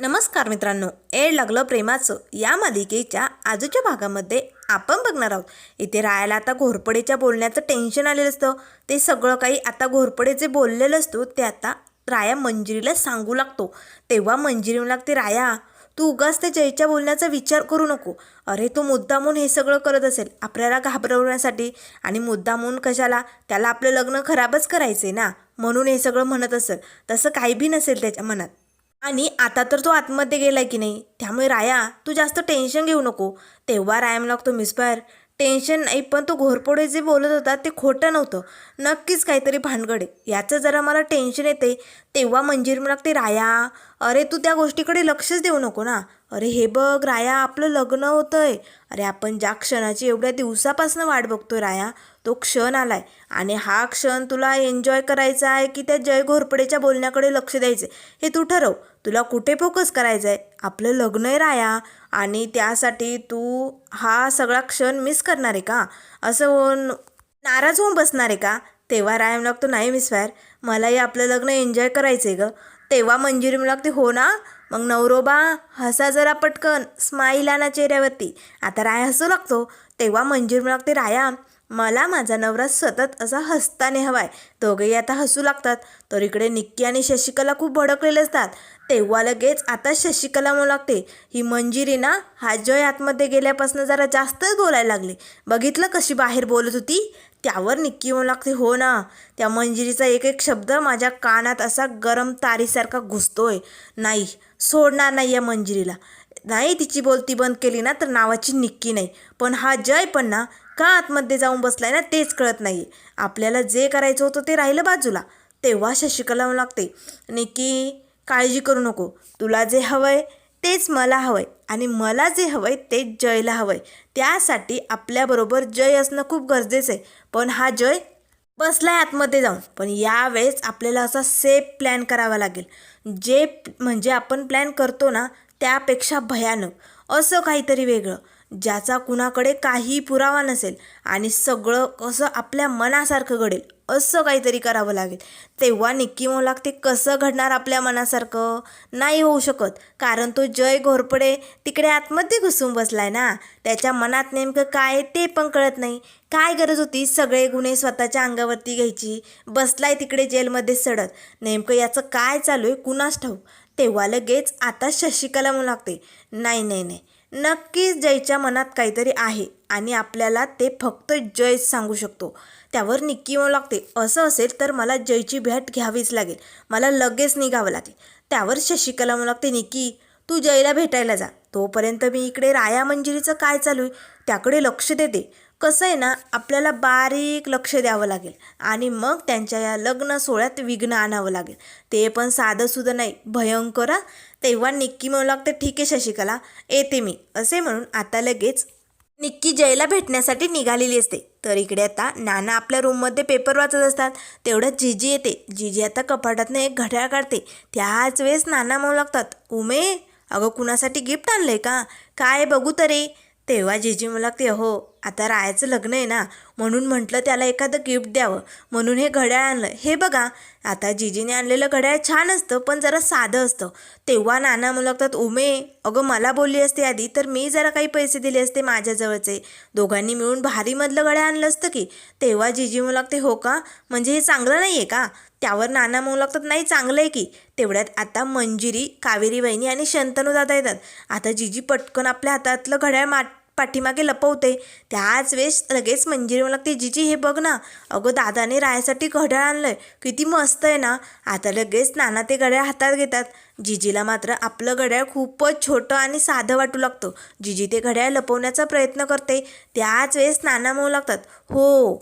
नमस्कार मित्रांनो, एड लागलं प्रेमाचं या मालिकेच्या आजच्या भागामध्ये आपण बघणार आहोत. इथे रायाला आता घोरपडेच्या बोलण्याचं टेन्शन आलेलं असतं. ते सगळं काही आता घोरपडे जे बोललेलं असतो ते आता राया मंजिरीला सांगू लागतो. तेव्हा मंजिरी म्हणू लागते, राया तू उगाच त्या जयच्या बोलण्याचा विचार करू नको. अरे तो मुद्दामून हे सगळं करत असेल आपल्याला घाबरवण्यासाठी, आणि मुद्दामून कशाला, त्याला आपलं लग्न खराबच करायचे ना, म्हणून हे सगळं म्हणत असेल. तसं काही बी नसेल त्याच्या मनात. आणि आता तर तो आतमध्ये गेलाय की नाही, त्यामुळे राया तू जास्त टेन्शन घेऊ नको. तेव्हा राया म्हणू लागतो, मिस्पर टेन्शन नाही, पण तो घोरपडे जे बोलत होता ते खोटं नव्हतं, नक्कीच काहीतरी भानगड आहे, याचं जरा मला टेन्शन येते. तेव्हा मंजिरी म्हणू लागते, राया अरे तू त्या गोष्टीकडे लक्षच देऊ नको ना. अरे हे बघ राया, आपलं लग्न होतंय. अरे आपण ज्या क्षणाची एवढ्या दिवसापासून वाट बघतोय राया, तो क्षण आलाय. आणि हा क्षण तुला एन्जॉय करायचा आहे की त्या जय घोरपडेच्या बोलण्याकडे लक्ष द्यायचं हे तू ठरव. तुला कुठे फोकस करायचं आहे? आपलं लग्न आहे राया, आणि त्यासाठी तू हा सगळा क्षण मिस करणार आहे का? असं नाराज होऊन बसणार आहे का? तेव्हा राया म्हणू लागतो, नाही मिस्टर, मलाही आपलं लग्न एन्जॉय करायचं आहे गं. तेव्हा मंजिरी म्हणू लागते, हो ना, मग नवरोबा हसा जरा पटकन, स्माईल आणा चेहऱ्यावरती. आता राया हसू लागतो. तेव्हा मंजिरी म्हणू लागते, राया मला माझा नवरा सतत असा हसताने हवाय. दोघेही आता हसू लागतात. तर इकडे निक्की आणि शशिकला खूप भडकलेले असतात. तेव्हा लगेच आता शशिकला म्हणू लागते, ही मंजिरी ना हा जय आतमध्ये गेल्यापासून जरा जास्तच बोलायला लागली. बघितलं कशी बाहेर बोलत होती? त्यावर निक्की म्हणू लागते, हो ना, त्या मंजिरीचा एक एक शब्द माझ्या कानात असा गरम तारीसारखा घुसतोय. नाही, सोडणार नाही या मंजिरीला. नाही तिची बोलती बंद केली ना तर नावाची निक्की नाही. पण हा जय पण ना का आतमध्ये जाऊन बसलाय ना तेच कळत नाही. आपल्याला जे करायचं होतं ते राहिलं बाजूला. तेव्हा शशिकला म्हणू लागते, निक्की काळजी करू नको, तुला जे हवंय तेच मला हवंय, आणि मला जे हवंय तेच जयला हवंय. त्यासाठी आपल्याबरोबर जय असणं खूप गरजेचं आहे. पण हा जय बसलाय आतमध्ये जाऊन. पण यावेळेस आपल्याला असा सेफ प्लॅन करावा लागेल, जे म्हणजे आपण प्लॅन करतो ना त्यापेक्षा भयानक, असं काहीतरी वेगळं, ज्याचा कुणाकडे काही पुरावा नसेल आणि सगळं कसं आपल्या मनासारखं घडेल, असं काहीतरी करावं लागेल. तेव्हा निक्की म्हणू लागते, कसं घडणार आपल्या मनासारखं? नाही होऊ शकत, कारण तो जय घोरपडे तिकडे आतमध्ये घुसून बसलाय ना. त्याच्या मनात नेमकं काय ते पण कळत नाही. काय गरज होती सगळे गुन्हे स्वतःच्या अंगावरती घ्यायची? बसलाय तिकडे जेलमध्ये सडत. नेमकं याचं काय चालू आहे कुणास ठाऊक. तेव्हा लगेच आता शशिकला म्हणू लागते, नाही नाही नाही, नक्कीच जयच्या मनात काहीतरी आहे, आणि आपल्याला ते फक्त जयच सांगू शकतो. त्यावर निक्की म्हणू लागते, असं असेल तर मला जयची भेट घ्यावीच लागेल, मला लगेच निघावं लागेल. त्यावर शशिकला म्हणू लागते, निक्की तू जयला भेटायला जा, तोपर्यंत मी इकडे राया मंजिरीचं काय चालू आहे त्याकडे लक्ष देते. कसं आहे ना, आपल्याला बारीक लक्ष द्यावं लागेल, आणि मग त्यांच्या या लग्न सोहळ्यात विघ्न आणावं लागेल. ते पण साधंसुद्धा नाही, भयंकर. तेव्हा निक्की म्हणू लागते, ठीक आहे शशिकला, येते मी. असे म्हणून आता लगेच निक्की जयला भेटण्यासाठी निघालेली असते. तर इकडे आता नाना आपल्या रूममध्ये पेपर वाचत असतात. तेवढ्यात जीजी येते. जीजी आता कपाटातनं एक घड्याळ काढते. त्याच वेळेस नाना म्हणू लागतात, उमे अगं कुणासाठी गिफ्ट आणलंय का? काय बघू तरी. तेव्हा जीजी म्हणू लागते, हो आता रायाचं लग्न आहे ना, म्हणून म्हटलं त्याला एखादं गिफ्ट द्यावं, म्हणून हे घड्याळ आणलं. हे बघा, आता जीजीने आणलेलं घड्याळ छान असतं पण जरा साधं असतं. तेव्हा नाना म्हणू लागतात, उमे अगं मला बोलली असते आधी तर मी जरा काही पैसे दिले असते माझ्याजवळचे, दोघांनी मिळून भारीमधलं घड्याळ आणलं असतं की. तेव्हा जीजी म्हणू लागते, हो का, म्हणजे हे चांगलं नाही आहे का? त्यावर नाना म्हणू लागतात, नाही चांगलं आहे की. तेवढ्यात आता मंजिरी, कावेरी वहिनी आणि शंतनू दादा येतात. आता जीजी पटकन आपल्या हातातलं घड्याळ पाठीमागे लपवते. त्याच वेळेस लगेच मंजिरी म्हणू लागते, जीजी हे बघ ना, अगं दादाने रायासाठी घड्याळ आणलंय, किती मस्त आहे ना. आता लगेच नाना ते घड्याळ हातात घेतात. जीजीला मात्र आपलं घड्याळ खूपच छोटं आणि साधं वाटू लागतं. जीजी ते घड्याळ लपवण्याचा प्रयत्न करते. त्याच वेळेस नाना म्हणू लागतात, हो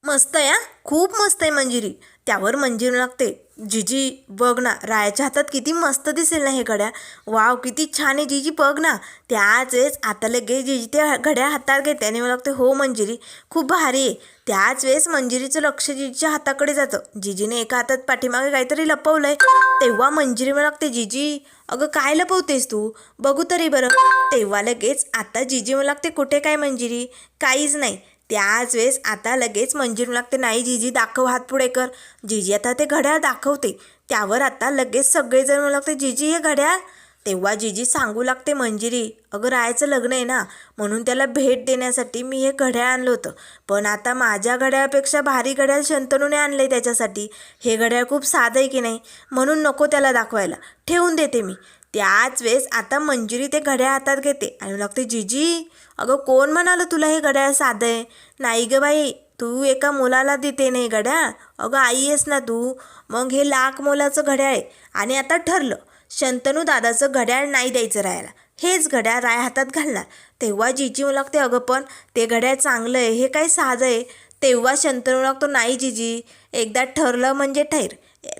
मस्त आहे, खूप मस्त आहे मंजिरी. त्यावर मंजिरी लागते, जीजी बघ ना, रायाच्या हातात किती मस्त दिसेल ना हे घड्याळ, वाव किती छान आहे जीजी बघ ना. त्याच वेळेस आता लगेच जीजी ते घड्याळ हातात घेते आणि मला लागते, हो मंजिरी खूप भारी आहे. त्याच वेळेस मंजिरीचं लक्ष जीजीच्या हाताकडे जातं. जीजीने एका हातात पाठीमागे काहीतरी लपवलंय. तेव्हा मंजिरी मला लागते, जीजी अगं काय लपवतेस तू, बघू तरी बरं. तेव्हा लगेच आता जीजी मला लागते, कुठे काय मंजिरी, काहीच नाही. त्याच वेळेस आता लगेच मंजिरी लागते, नाही जीजी दाखव, हात पुढे कर. जीजी आता ते घड्याळ दाखवते. त्यावर आता लगेच सगळेजण म्हणू लागते, जीजी हे घड्याळ तेव्हा जिजी सांगू लागते मंजिरी, अगं रायाचं लग्न आहे ना, म्हणून त्याला भेट देण्यासाठी मी हे घड्याळ आणलं होतं. पण आता माझ्या घड्याळापेक्षा भारी घड्याळ शंतनूने आणलं आहे त्याच्यासाठी. हे घड्याळ खूप साधं आहे की नाही, म्हणून नको त्याला दाखवायला, ठेवून देते मी. त्याच वेळेस आता मंजिरी ते घड्याळ हातात घेते आणि लागते, जिजी अगं कोण म्हणालं तुला हे घड्याळ साधं आहे? नाही गं बाई, तू एका मुलाला देते नाही घड्याळ, अगं आई आहेस ना तू. मग हे लाख मोलाचं घड्याळ आहे आणि आता ठरलं, शंतनू दादाचं घड्याळ नाही द्यायचं रायाला, हेच घड्याळ राय हातात घालणार. तेव्हा जिजी म्हणू लागते, अगं पण ते घड्याळ चांगलं आहे, हे काय साधं आहे. तेव्हा शंतनू लागतो, नाही जिजी, एकदा ठरलं म्हणजे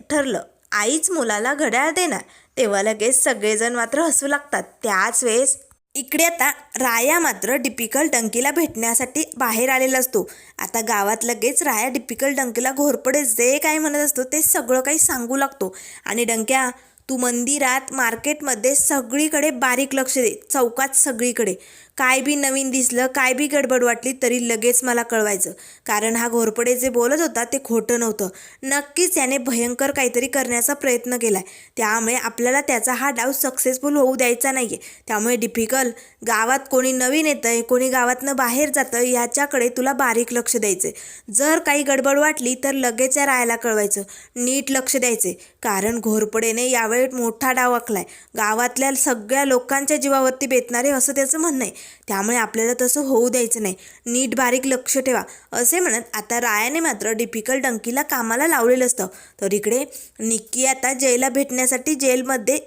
ठरलं, आईच मुलाला घड्याळ देणार. तेव्हा लगेच सगळेजण मात्र हसू लागतात. त्याच वेळेस इकडे आता राया मात्र डिपिकल डंकीला भेटण्यासाठी बाहेर आलेला असतो. आता गावात लगेच राया डिपिकल डंकीला घोरपडे जे काही म्हणत असतो ते सगळं काही सांगू लागतो. आणि डंक्या, तू मंदिरात मार्केटमध्ये सगळीकडे बारीक लक्ष दे, चौकात सगळीकडे काय बी नवीन दिसलं, काय बी गडबड वाटली तरी लगेच मला कळवायचं, कारण हा घोरपडे जे बोलत होता ते खोटं नव्हतं. नक्कीच याने भयंकर काहीतरी करण्याचा प्रयत्न केला आहे, त्यामुळे आपल्याला त्याचा हा डाव सक्सेसफुल होऊ द्यायचा नाही आहे. त्यामुळे डिफिकल, गावात कोणी नवीन येतं आहे, कोणी गावातनं बाहेर जातं, याच्याकडे तुला बारीक लक्ष द्यायचं. जर काही गडबड वाटली तर लगेच या रायाला कळवायचं, नीट लक्ष द्यायचे, कारण घोरपडेने यावेळी मोठा डाव आखलाय, गावातल्या सगळ्या लोकांच्या जीवावरती बेतणारे असं त्याचं म्हणणं आहे. त्यामुळे आपल्याला तसं होऊ द्यायचं नाही, नीट बारीक लक्ष ठेवा, असे म्हणत आता रायाने मात्र डिफिकल डंकीला कामाला लावलेलं असतं. तर इकडे निक्की आता जयला भेटण्यासाठी जेलमध्ये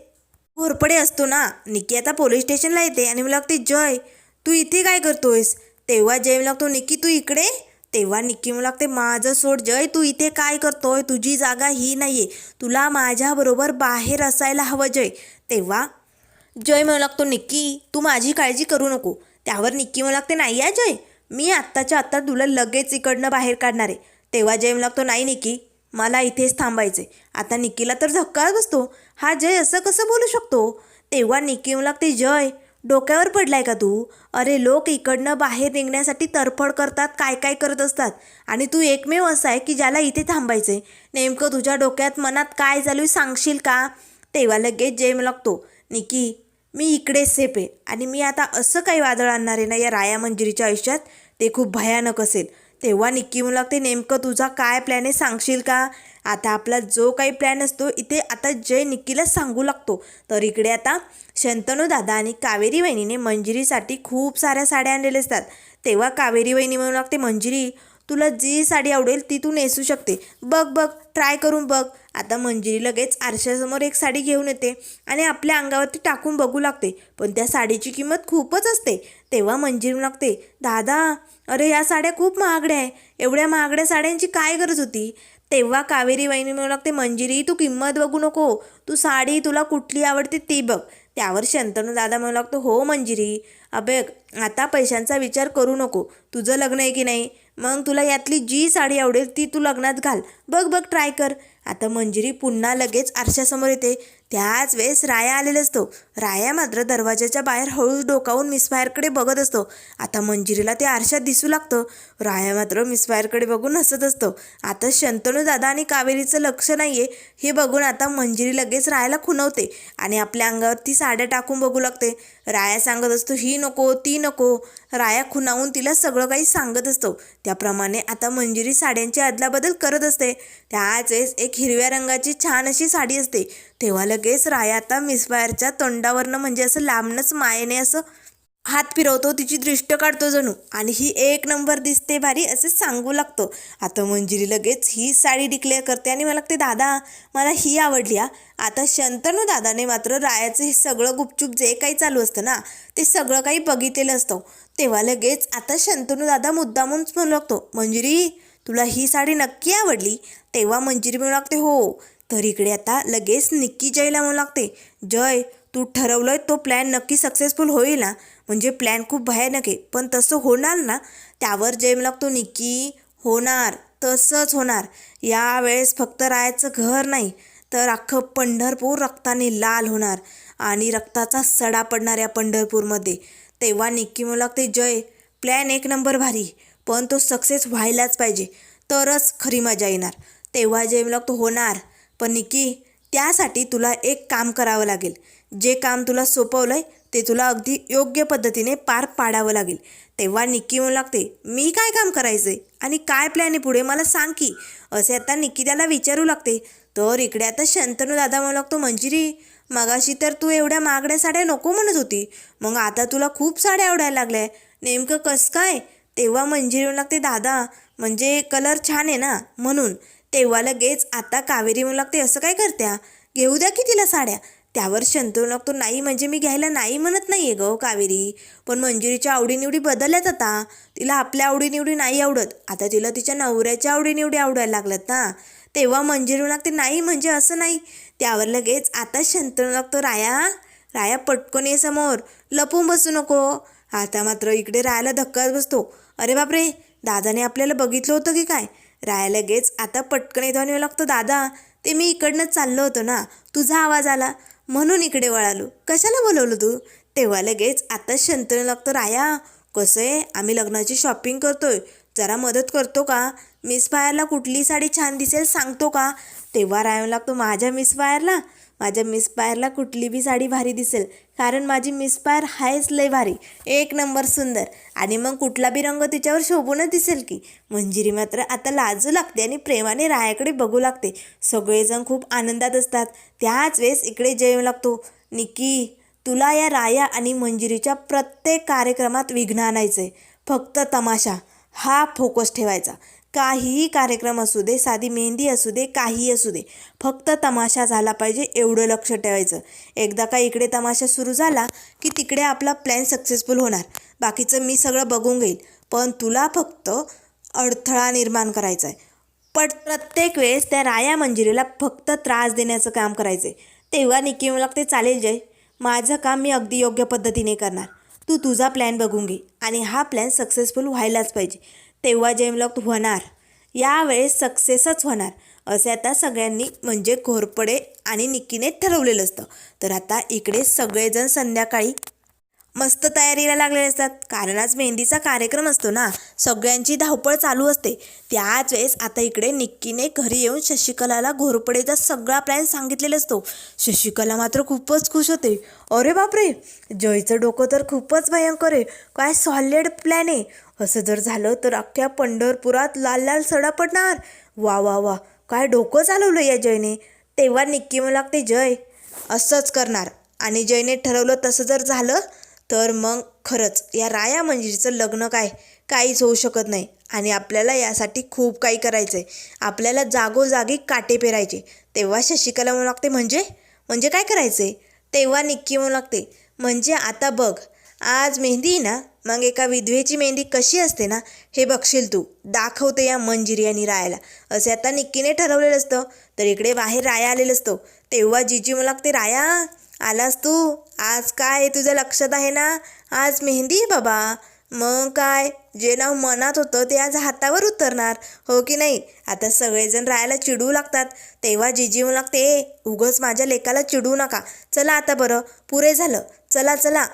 घोरपडे असतो ना, निक्की आता पोलीस स्टेशनला येते आणि मला लागते, जय तू इथे काय करतोयस? तेव्हा जय मला लागतो, निक्की तू इकडे. तेव्हा निक्की मला लागते, माझं सोड जय, तू इथे काय करतोय? तुझी जागा ही नाही आहे, तुला माझ्याबरोबर बाहेर असायला हवं जय. तेव्हा जय म्हणू लागतो, निक्की तू माझी काळजी करू नको. त्यावर निक्की म्हणू लागते, नाही आहे जय, मी आत्ताच्या आत्ता तुला लगेच इकडनं बाहेर काढणार आहे. तेव्हा जय म्हणू लागतो, नाही निक्की, मला इथेच थांबायचे. आता निक्कीला तर धक्काच बसतो, हा जय असं कसं बोलू शकतो? तेव्हा निक्की म्हणू लागते, जय डोक्यावर पडलाय का तू? अरे लोक इकडनं बाहेर निघण्यासाठी तरफड करतात, काय काय करत असतात, आणि तू एकमेव असा आहे की ज्याला इथे थांबायचे. नेमकं तुझ्या डोक्यात मनात काय चालू आहे सांगशील का? तेव्हा लगेच जय म्हणू लागतो, निक्की मी इकडे सेफ आहे आणि मी आता असं काही वादळ आणणार आहे ना या राया मंजिरीच्या आयुष्यात, ते खूप भयानक असेल. तेव्हा निक्की म्हणू लागते, नेमकं तुझा काय प्लॅन आहे सांगशील का? आता आपला जो काही प्लॅन असतो इथे आता जय निक्कीला सांगू लागतो. तर इकडे आता शंतनू दादा आणि कावेरी वहिनीने मंजिरीसाठी खूप साऱ्या साड्या आणलेल्या असतात. तेव्हा कावेरी वहिनी म्हणू लागते, मंजिरी तुला जी साडी आवडेल ती तू नेसू शकते, बघ बघ ट्राय करून बघ. आता मंजिरी लगेच आरशासमोर एक साडी घेऊन येते आणि आपल्या अंगावरती टाकून बघू लागते, पण त्या साडीची किंमत खूपच असते. तेव्हा मंजिरी लागते, दादा अरे या साड्या खूप महागड्या आहे, एवढ्या महागड्या साड्यांची काय गरज होती? तेव्हा कावेरी वहिनी म्हणू लागते, मंजिरी तू किंमत बघू नको, तू साडी तुला कुठली आवडते ती बघ. त्यावर शंतनू दादा म्हणू लागतो, हो मंजिरी, अबे आता पैशांचा विचार करू नको, तुझं लग्न आहे की नाही, मग तुला यातली जी साडी आवडेल ती तू लग्नात घाल, बघ बघ ट्राय कर. आता मंजिरी पुन्हा लगेच आरशासमोर येते. त्याच वेळेस राया आलेला असतो. राया मात्र दरवाजाच्या बाहेर हळूच डोकावून मिसफायरकडे बघत असतो. आता मंजिरीला ते आरशात दिसू लागतं. राया मात्र मिसफायरकडे बघून हसत असतो. आता शंतनू दादा आणि कावेरीचं लक्ष नाही आहे हे बघून आता मंजिरी लगेच रायाला खुणवते आणि आपल्या अंगावरती साड्या टाकून बघू लागते. राया सांगत असतो, ही नको ती नको. राया खुणावून तिला सगळं काही सांगत असतो. त्याप्रमाणे आता मंजिरी साड्यांची अदलाबदल करत असते. त्याच वेळेस एक हिरव्या रंगाची छान अशी साडी असते. तेव्हा लगेच राया आता मिसफायरच्या तोंडावरनं म्हणजे असं लांबनच मायेने असं हात फिरवतो, तिची दृष्ट काढतो जणू, आणि ही एक नंबर दिसते भारी असे सांगू लागतो. आता मंजिरी लगेच ही साडी डिक्लेअर करते आणि मला लागते, दादा मला ही आवडली हा. आता शंतनू दादाने मात्र रायाचं हे सगळं गुपचूप जे काही चालू असतं ना ते सगळं काही बघितलेलं असतं. तेव्हा लगेच आता शंतनू दादा मुद्दामूनच म्हणू लागतो, मंजिरी तुला ही साडी नक्की आवडली? तेव्हा मंजिरी म्हणू लागते, हो. तर इकडे आता लगेच निक्की जयला म्हणू लागते, जय तू ठरवलंय तो प्लॅन नक्की सक्सेसफुल होईल ना? म्हणजे प्लॅन खूप भयानक आहे पण तसं होणार ना? त्यावर जय म्हणू लागतो, निक्की होणार, तसंच होणार. यावेळेस फक्त रायाचं घर नाही तर अख्खं पंढरपूर रक्ताने लाल होणार आणि रक्ताचा सडा पडणार या पंढरपूरमध्ये. तेव्हा निक्की म्हणू लागते, जय प्लॅन एक नंबर भारी, पण तो सक्सेस व्हायलाच पाहिजे, तरच खरी मजा येणार. तेव्हा जय म्हणू लागतो, होणार, पण निक्की त्यासाठी तुला एक काम करावं लागेल. जे काम तुला सोपवलंय ते तुला अगदी योग्य पद्धतीने पार पाडावं लागेल. तेव्हा निक्की म्हणू लागते, मी काय काम करायचे आणि काय प्लॅन आहे पुढे मला सांग की, असे आता निक्की त्याला विचारू लागते. तर इकडे आता शंतनू दादा म्हणू लागतो, मंजिरी मगाशी तर तू एवढ्या महागड्या साड्या नको म्हणत होती, मग आता तुला खूप साड्या आवडायला लागल्या, नेमकं कसं काय? तेव्हा मंजिरी म्हणू लागते, दादा म्हणजे कलर छान आहे ना म्हणून. तेव्हा लगेच आता कावेरी म्हणू लागते, असं काय करत्या, घेऊ द्या की तिला साड्या. त्यावर शंतनू लागतो, नाही म्हणजे मी घ्यायला नाही म्हणत नाही आहे गं कावेरी, पण मंजिरीच्या आवडीनिवडी बदलल्यात आता. तिला आपल्या आवडीनिवडी नाही आवडत, आता तिला तिच्या नवऱ्याच्या आवडीनिवडी आवडायला लागल्यात ना. तेव्हा मंजिरी लागते, नाही म्हणजे असं नाही. त्यावर लगेच आता शंतनू लागतो, राया राया पटकन ये समोर, लपून बसू नको. आता मात्र इकडे रायाला धक्काच बसतो, अरे बापरे दादाने आपल्याला बघितलं होतं की काय. राया लगेच आता पटकन येतो आणि लागतो, दादा ते मी इकडनंच चाललो होतो ना, तुझा आवाज आला म्हणून इकडे वळालो, कशाला बोलवलं तू. तेव्हा लगेच आता शंतनू लागतो, राया कसं आहे आम्ही लग्नाची शॉपिंग करतोय, जरा मदत करतो का, मिस फायरला कुठली साडी छान दिसेल सांगतो का. तेव्हा राया लागतो, माझ्या मिस फायरला कुठली बी साडी भारी दिसेल, कारण माझी मिस फायर आहेच लय भारी, एक नंबर सुंदर, आणि मग कुठला बी रंग तिच्यावर शोभूनच दिसेल की. मंजिरी मात्र आता लाजू लागते आणि प्रेमाने रायाकडे बघू लागते. सगळेजण खूप आनंदात असतात. त्याच वेळेस इकडे जय लागतो, निक्की तुला या राया आणि मंजिरीच्या प्रत्येक कार्यक्रमात विघ्न आणायचं आहे, फक्त तमाशा हा फोकस ठेवायचा. काहीही कार्यक्रम असू दे, साधी मेहंदी असू दे, काही असू दे, फक्त तमाशा झाला पाहिजे एवढं लक्ष ठेवायचं. एकदा का इकडे तमाशा सुरू झाला की तिकडे आपला प्लॅन सक्सेसफुल होणार, बाकीचं मी सगळं बघून घेईल, पण तुला फक्त अडथळा निर्माण करायचा आहे. प्रत्येक वेळेस त्या राया मंजिरीला फक्त त्रास देण्याचं काम करायचं आहे. तेव्हा निक्की म्हणू लागते, चालेल जय, माझं काम मी अगदी योग्य पद्धतीने करणार, तू तुझा प्लॅन बघून घे आणि हा प्लॅन सक्सेसफुल व्हायलाच पाहिजे. तेव्हा जय म्हणू होणार, यावेळेस सक्सेसच होणार, असे आता सगळ्यांनी म्हणजे घोरपडे आणि निक्कीने ठरवलेलं असतं. तर आता इकडे सगळेजण संध्याकाळी मस्त तयारीला लागलेले असतात, कारण आज मेहंदीचा कार्यक्रम असतो ना, सगळ्यांची धावपळ चालू असते. त्याच वेळेस आता इकडे निक्कीने घरी येऊन शशिकलाला घोरपडेचा सगळा प्लॅन सांगितलेला असतो. शशिकला मात्र खूपच खुश होते, अरे बापरे जयचं डोकं तर खूपच भयंकर आहे, काय सॉलिड प्लॅन आहे, असं जर झालं तर अख्ख्या पंढरपुरात लाल लाल सडा पडणार, वा वा वा काय डोकं चालवलं या जयने. तेव्हा निक्की म्हणू लागते, जय असंच करणार, आणि जयने ठरवलं तसं जर झालं तर मग खरंच या राया मंजिरीचं लग्न काहीच होऊ शकत नाही, आणि आपल्याला यासाठी खूप काही करायचं आहे, आपल्याला जागोजागी काटे पेरायचे. तेव्हा शशिकला म्हणू लागते, म्हणजे काय करायचं आहे. तेव्हा निक्की म्हणू लागते, म्हणजे आता बघ आज मेहंदी ना, मग एका विधवेची मेहंदी कशी असते ना हे बघशील तू, दाखवते या मंजिरी आणि रायाला, असे आता निक्कीने ठरवलेलं असतं. तर इकडे बाहेर राया आलेलं असतो. तेव्हा जीजी म्हणू लागते, राया आलास तू, आज काय तुझं लक्षात आहे ना, आज मेहंदी आहे बाबा, मग काय जे नाव मनात होतं ते आज हातावर उतरणार, हो की नाही. आता सगळेजण रायाला चिडवू लागतात. तेव्हा जीजी म्हणू लागते, उगाच माझ्या लेकाला चिडवू नका, चला आता बरं पुरे झालं, चला चला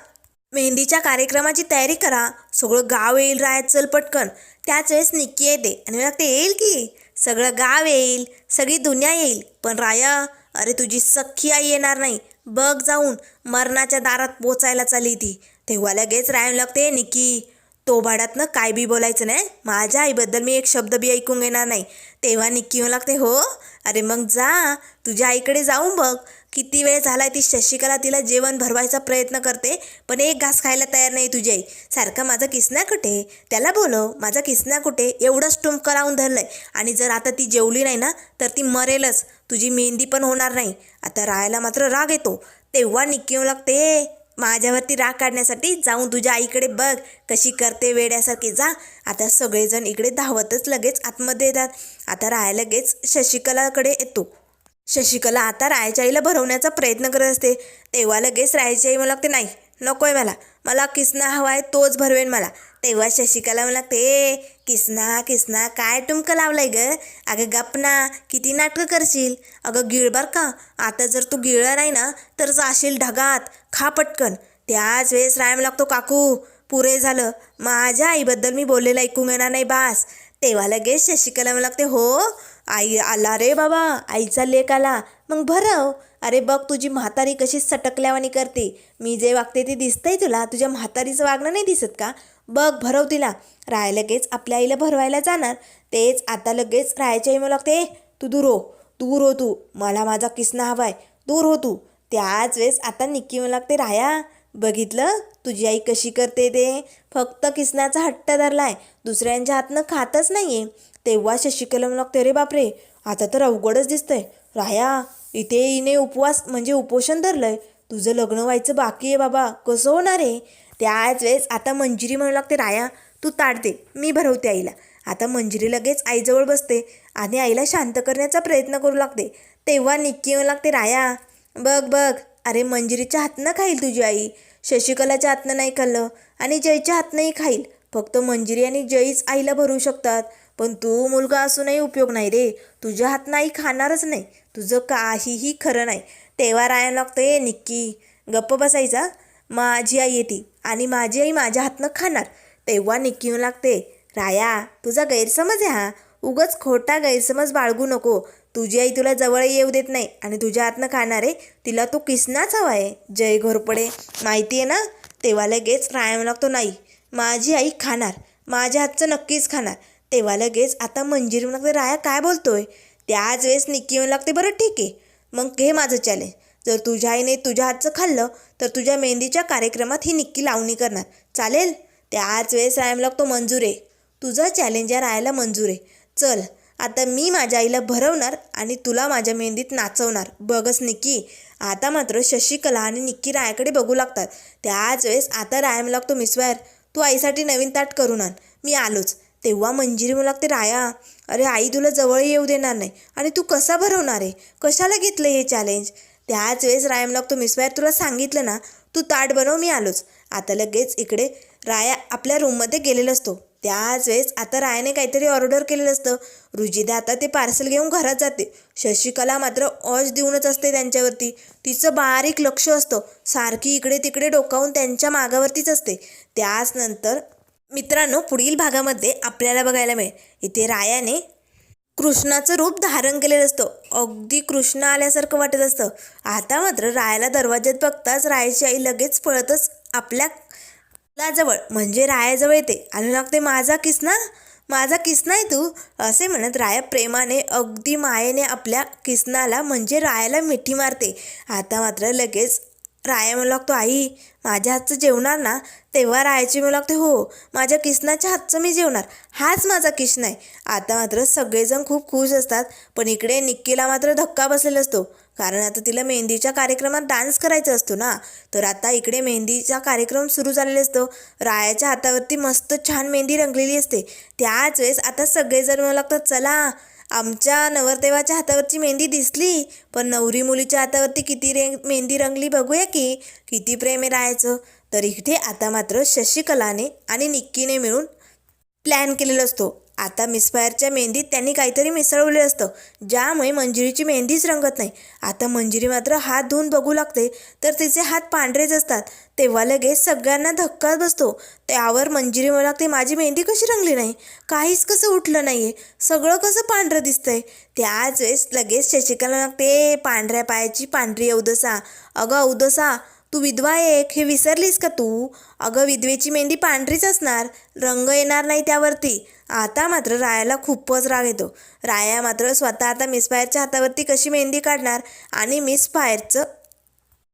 मेहंदीच्या कार्यक्रमाची तयारी करा, सगळं गाव येईल राया, चल पटकन. त्याच वेळेस निक्की येते आणि लागते, येईल की सगळं गाव येईल, सगळी दुनिया येईल, पण राया अरे तुझी सख्खी आई येणार नाही, बघ जाऊन मरणाच्या दारात पोचायला चालली ती. तेव्हा लगेच राया लागते, निक्की तो भाड्यातनं काय बी बोलायचं नाही, माझ्या आईबद्दल मी एक शब्द बी ऐकून घेणार नाही. तेव्हा निक्की म्हणू लागते, हो अरे मग जा तुझ्या आईकडे जाऊन बघ, किती वेळ झाला ती शशिकला तिला जेवण भरवायचा प्रयत्न करते, पण एक घास खायला तयार नाही तुझी आई. सारखा माझा किसना कुठे, त्याला बोलव, माझा किसना कुठे, एवढंच टुमक लावून धरलंय, आणि जर आता ती जेवली नाही ना तर ती मरेलच, तुझी मेहंदी पण होणार नाही. आता रायाला मात्र राग येतो. तेव्हा निक्की म्हणू लागते, माझ्यावरती राग काढण्यासाठी जाऊन तुझ्या आईकडे बघ कशी करते वेड्यासारखी, जा. आता सगळेजण इकडे धावतच लगेच आतमध्ये येतात. आता राया लगेच शशिकलाकडे येतो. शशिकला आता रायाच्या आईला भरवण्याचा प्रयत्न करत असते. तेव्हा लगेच रायाची आई म्हणू लागते, नाही नको आहे मला किसना हवा आहे, तोच भरवेन मला. तेव्हा शशिकला म्हणू लागते, किसना काय टुमकं लावलंय ग, अगं गप ना, किती नाटकं करशील, अगं गिळबार का, आता जर तू गिळला नाही ना तर जाशील ढगात, खा पटकन. त्याच वेळेस राया म्हणू लागतो, काकू पुरे झालं, माझ्या आईबद्दल मी बोललेलं ऐकून घेणार नाही बास. तेव्हा लगेच शशिकला म्हणू लागते, हो आई आला रे बाबा, आईचा लेक आला, मग भरव. अरे बघ तुझी म्हातारी कशी सटकल्यावानी करते. मी जे वागते ते दिसतंय तुला? तुझ्या म्हातारीचं वागणं नाही दिसत का? बघ भरव तिला. राय लगेच आपल्या आईला भरवायला जाणार. तेच आता लगेच रायाची आई म्हणू लागते, तू दूर हो तू, मला माझा किसना हवाय, दूर हो तू. त्याच वेळेस आता निक्की म्हणू लागते, राया बघितलं तुझी आई कशी करते ते, फक्त किसनाचा हट्ट धरलाय, दुसऱ्यांच्या हातनं खातच नाहीये. तेव्हा शशिकला म्हणू लागते, अरे बापरे आता तर अवघडच दिसतंय. राया इथे हिने उपवास म्हणजे उपोषण धरलंय, तुझं लग्न व्हायचं बाकी आहे बाबा, कसं होणार आहे? त्याच वेळेस आता मंजिरी म्हणू लागते, राया तू ताडते, मी भरवते आईला. आता मंजिरी लगेच आईजवळ बसते आणि आईला शांत करण्याचा प्रयत्न करू लागते. तेव्हा निक्की म्हणू लागते, राया बघ अरे मंजिरीच्या हातनं खाईल तुझी आई, शशिकलाच्या हातनं नाही खाल्लं आणि जयच्या हातनंही खाईल. फक्त मंजिरी आणि जयच आईला भरू शकतात, पण तू मुलगा असूनही उपयोग नाही रे, तुझ्या हातनं आई खाणारच नाही, तुझं काहीही खरं नाही. तेव्हा राया लागते, निक्की गप्प बसायचा, माझी आई येते आणि माझी आई माझ्या हातनं खाणार. तेव्हा निक्की म्हणू लागते, राया तुझा गैरसमज आहे हा, उगाच खोटा गैरसमज बाळगू नको. तुझी आई तुला जवळ येऊ देत नाही आणि तुझ्या हातनं खाणार आहे, तिला तो किसनाच हवा आहे. जय घोरपडे माहिती आहे ना? तेव्हा लगेच राया म्हणू लागतो, नाही माझी आई खाणार, माझ्या हातचं नक्कीच खाणार. तेव्हा लगेच आता मंजिरी म्हणू लागते, राया काय बोलतोय? त्याच वेळेस निक्की म्हणू लागते, बरं ठीक आहे मग घे माझं चॅलेंज, जर तुझ्या आईने तुझ्या हातचं खाल्लं तर तुझ्या मेहंदीच्या कार्यक्रमात ही निक्की लावणी करणार, चालेल? त्याच वेळेस राया म्हणू लागतो, मंजूर आहे, तुझं चॅलेंज या रायाला मंजूर आहे. चल आता मी माझ्या आईला भरवणार आणि तुला माझ्या मेहंदीत नाचवणार, बघच निक्की. आता मात्र शशिकला आणि निक्की रायाकडे बघू लागतात. त्याच वेळेस आता राया म्हणू लागतो, मिसवायर तू आईसाठी नवीन ताट करून आण, मी आलोच. तेव्हा मंजिरी म्हणू लागते, राया अरे आई तुला जवळ येऊ देणार नाही आणि तू कसा भरवणार आहे, कशाला घेतलं हे चॅलेंज? त्याच वेळेस राया म्हणू लागतो, मिसवायर तुला सांगितलं ना, तू ताट बनव, मी आलोच. आता लगेच इकडे राया आपल्या रूममध्ये गेलेला असतो. त्याच वेळेस आता रायाने काहीतरी ऑर्डर केलेलं असतं. रुजिदा आता ते पार्सल घेऊन घरात जाते. शशिकला मात्र ऑज देऊनच असते त्यांच्यावरती, तिचं बारीक लक्ष असतं, सारखी इकडे तिकडे डोकावून त्यांच्या मागावरतीच असते. त्याच नंतर मित्रांनो पुढील भागामध्ये आपल्याला बघायला मिळेल, इथे रायाने कृष्णाचं रूप धारण केलेलं असतं, अगदी कृष्ण आल्यासारखं वाटत असतं. आता मात्र रायाला दरवाज्यात बघताच रायाची आई लगेच पळतच आपल्या जवळ म्हणजे रायाजवळ येते आणि लागते, माझा किसना आहे तू, असे म्हणत राया प्रेमाने अगदी मायेने आपल्या किसनाला म्हणजे रायाला मिठी मारते. आता मात्र लगेच राया म्हणू लागतो, आई माझ्या हातचं जेवणार ना? तेव्हा रायाची म्हणू लागते, हो माझ्या किसनाच्या हातचं मी जेवणार, हाच माझा किसना आहे. आता मात्र सगळेजण खूप खुश असतात, पण इकडे निक्कीला मात्र धक्का बसलेला असतो, कारण आता तिला मेहंदीच्या कार्यक्रमात डान्स करायचा असतो ना. तर आता इकडे मेहंदीचा कार्यक्रम सुरू झालेला असतो. रायाच्या हातावरती मस्त छान मेहंदी रंगलेली असते. त्याच वेळेस आता सगळेजण म्हणू लागतात, चला आमच्या नवरदेवाच्या हातावरची मेहंदी दिसली, पण नवरी मुलीच्या हातावरती किती मेहंदी रंगली बघूया की, किती प्रेम आहे रायाचं. तर इथे आता मात्र शशिकलाने आणि निक्कीने मिळून प्लॅन केलेला असतो. आता मिसफायरच्या मेहंदीत त्यांनी काहीतरी मिसळवलेलं असतं, ज्यामुळे मंजिरीची मेहंदीच रंगत नाही. आता मंजिरी मात्र हात धुवून बघू लागते तर तिचे हात पांढरेच असतात. तेव्हा लगेच सगळ्यांना धक्का बसतो. त्यावर मंजिरी म्हणू लागते, माझी मेहंदी कशी रंगली नाही, काहीच कसं उठलं नाही आहे, सगळं कसं पांढरं दिसतंय? त्याच वेळेस लगेच शशिकला लागते, पांढऱ्या पायाची पांढरी अवदसा, अगं अवदसा तू विधवा एक, हे विसरलीस का तू? अगं विधवेची मेहंदी पांढरीच असणार, रंग येणार नाही त्यावरती. आता मात्र रायाला खूपच राग येतो. राया मात्र स्वतः आता मिसफायरच्या हातावरती कशी मेहंदी काढणार आणि मिसफायरचं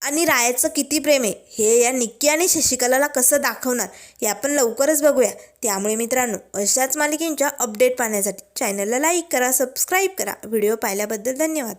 आणि रायाचं किती प्रेम आहे हे या निक्की आणि शशिकलाला कसं दाखवणार हे आपण लवकरच बघूया. त्यामुळे मित्रांनो अशाच मालिकेंच्या अपडेट पाहण्यासाठी चॅनलला लाईक करा, सबस्क्राईब करा. व्हिडिओ पाहिल्याबद्दल धन्यवाद.